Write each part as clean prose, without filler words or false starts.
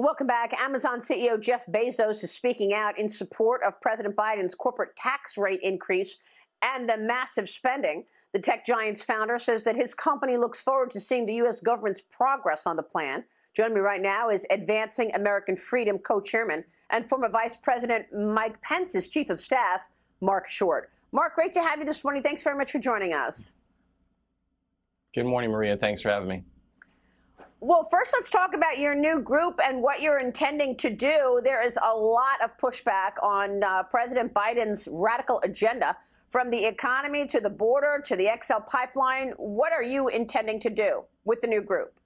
Welcome back. Amazon CEO Jeff Bezos is speaking out in support of President Biden's corporate tax rate increase and the massive spending. The tech giant's founder says that his company looks forward to seeing the U.S. government's progress on the plan. Joining me right now is Advancing American Freedom co-chairman and former Vice President Mike Pence's chief of staff, Marc Short. Marc, great to have you this morning. Thanks very much for joining us. Good morning, Maria. Thanks for having me. Well, first, let's talk about your new group and what you're intending to do. There is a lot of pushback on President Biden's radical agenda, from the economy to the border to the XL pipeline. What are you intending to do with the new group?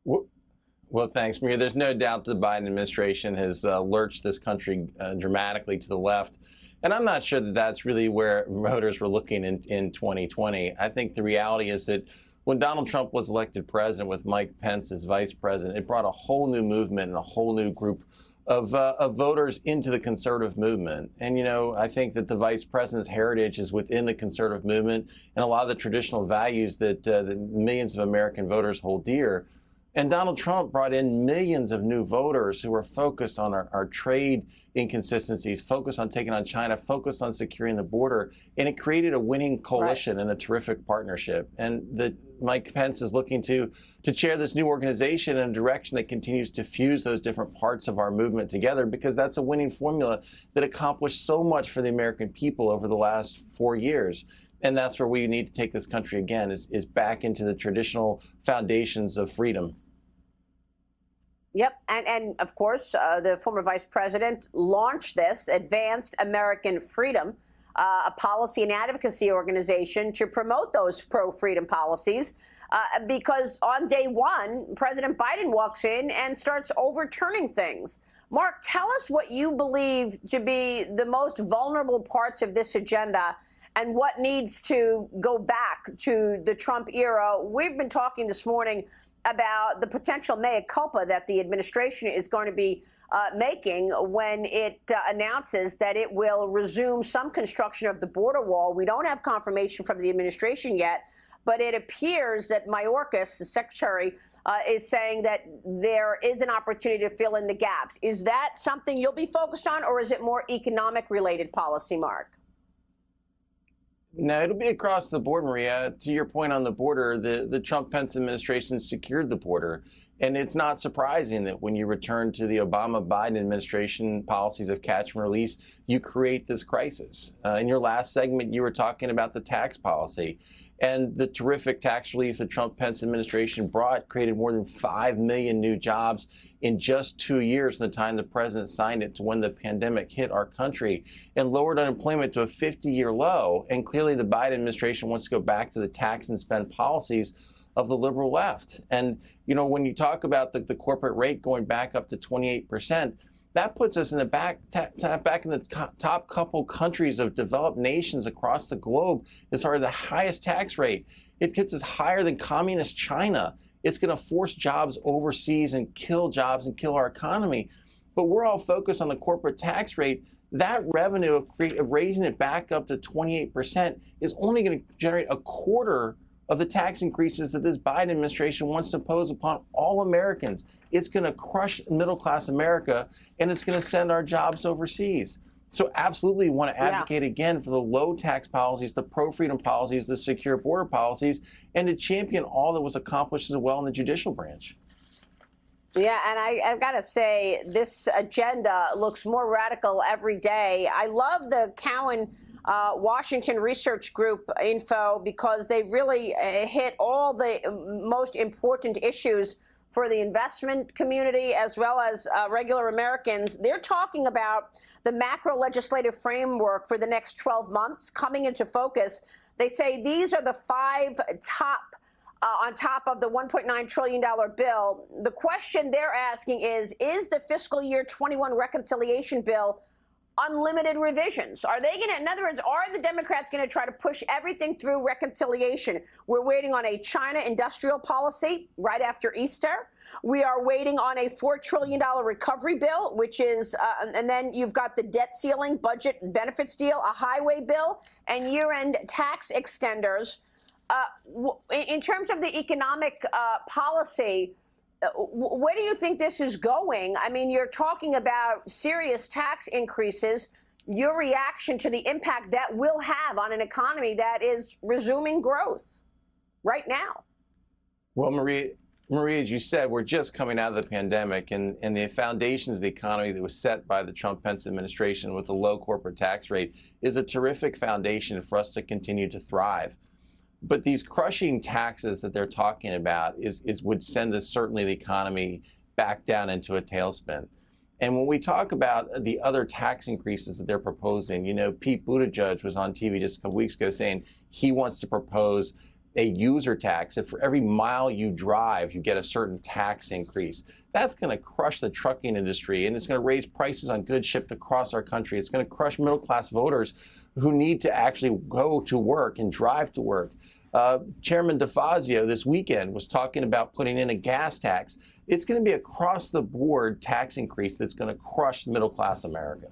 Well, thanks, Maria. There's no doubt the Biden administration has lurched this country dramatically to the left. And I'm not sure that that's really where voters were looking in 2020. I think the reality is that when Donald Trump was elected president with Mike Pence as vice president, it brought a whole new movement and a whole new group of voters into the conservative movement. And, you know, I think that the vice president's heritage is within the conservative movement and a lot of the traditional values that millions of American voters hold dear. And Donald Trump brought in millions of new voters who were focused on our trade inconsistencies, focused on taking on China, focused on securing the border. And it created a winning coalition and a terrific partnership. And Mike Pence is looking to chair this new organization in a direction that continues to fuse those different parts of our movement together, because that's a winning formula that accomplished so much for the American people over the last 4 years. And that's where we need to take this country again, is back into the traditional foundations of freedom. Yep. And of course, the former vice president launched this Advanced American Freedom, a policy and advocacy organization to promote those pro-freedom policies, because on day one, President Biden walks in and starts overturning things. Marc, tell us what you believe to be the most vulnerable parts of this agenda and what needs to go back to the Trump era. We've been talking this morning about the potential mea culpa that the administration is going to be making when it announces that it will resume some construction of the border wall. We don't have confirmation from the administration yet, but it appears that Mayorkas, the secretary, is saying that there is an opportunity to fill in the gaps. Is that something you'll be focused on, or is it more economic-related policy, Marc? No, it'll be across the board, Maria. To your point on the border, the Trump-Pence administration secured the border. And it's not surprising that when you return to the Obama-Biden administration policies of catch and release, you create this crisis. In your last segment, you were talking about the tax policy. And the terrific tax relief the Trump-Pence administration brought created more than 5 million new jobs in just 2 years from the time the president signed it to when the pandemic hit our country, and lowered unemployment to a 50-year low. And clearly the Biden administration wants to go back to the tax and spend policies of the liberal left. And, you know, when you talk about the corporate rate going back up to 28%, that puts us in the back in the top couple countries of developed nations across the globe as far as the highest tax rate. It gets us higher than communist China. It's going to force jobs overseas and kill jobs and kill our economy. But we're all focused on the corporate tax rate. That revenue of raising it back up to 28% is only going to generate a quarter of the tax increases that this Biden administration wants to impose upon all Americans. It's going to crush middle-class America, and it's going to send our jobs overseas. So absolutely want to advocate again for the low tax policies, the pro-freedom policies, the secure border policies, and to champion all that was accomplished as well in the judicial branch. Yeah, and I've got to say, this agenda looks more radical every day. I love the Cowen Washington Research Group info, because they really hit all the most important issues for the investment community as well as regular Americans. They're talking about the macro legislative framework for the next 12 months coming into focus. They say these are the 5 top on top of the $1.9 trillion bill. The question they're asking is the fiscal year 21 reconciliation bill unlimited revisions? Are they going to, in other words, are the Democrats going to try to push everything through reconciliation? We're waiting on a China industrial policy right after Easter. We are waiting on a $4 trillion recovery bill, which is, and then you've got the debt ceiling, budget and benefits deal, a highway bill, and year-end tax extenders. In terms of the economic policy, Where do you think this is going? I mean, you're talking about serious tax increases. Your reaction to the impact that will have on an economy that is resuming growth right now? Well, Marie, as you said, we're just coming out of the pandemic, and the foundations of the economy that was set by the Trump-Pence administration with a low corporate tax rate is a terrific foundation for us to continue to thrive. But these crushing taxes that they're talking about would send us, certainly the economy back down into a tailspin. And when we talk about the other tax increases that they're proposing, you know, Pete Buttigieg was on TV just a couple weeks ago saying he wants to propose a user tax. If for every mile you drive, you get a certain tax increase. That's going to crush the trucking industry, and it's going to raise prices on goods shipped across our country. It's going to crush middle-class voters who need to actually go to work and drive to work. Chairman DeFazio this weekend was talking about putting in a gas tax. It's going to be across-the-board tax increase that's going to crush middle-class America.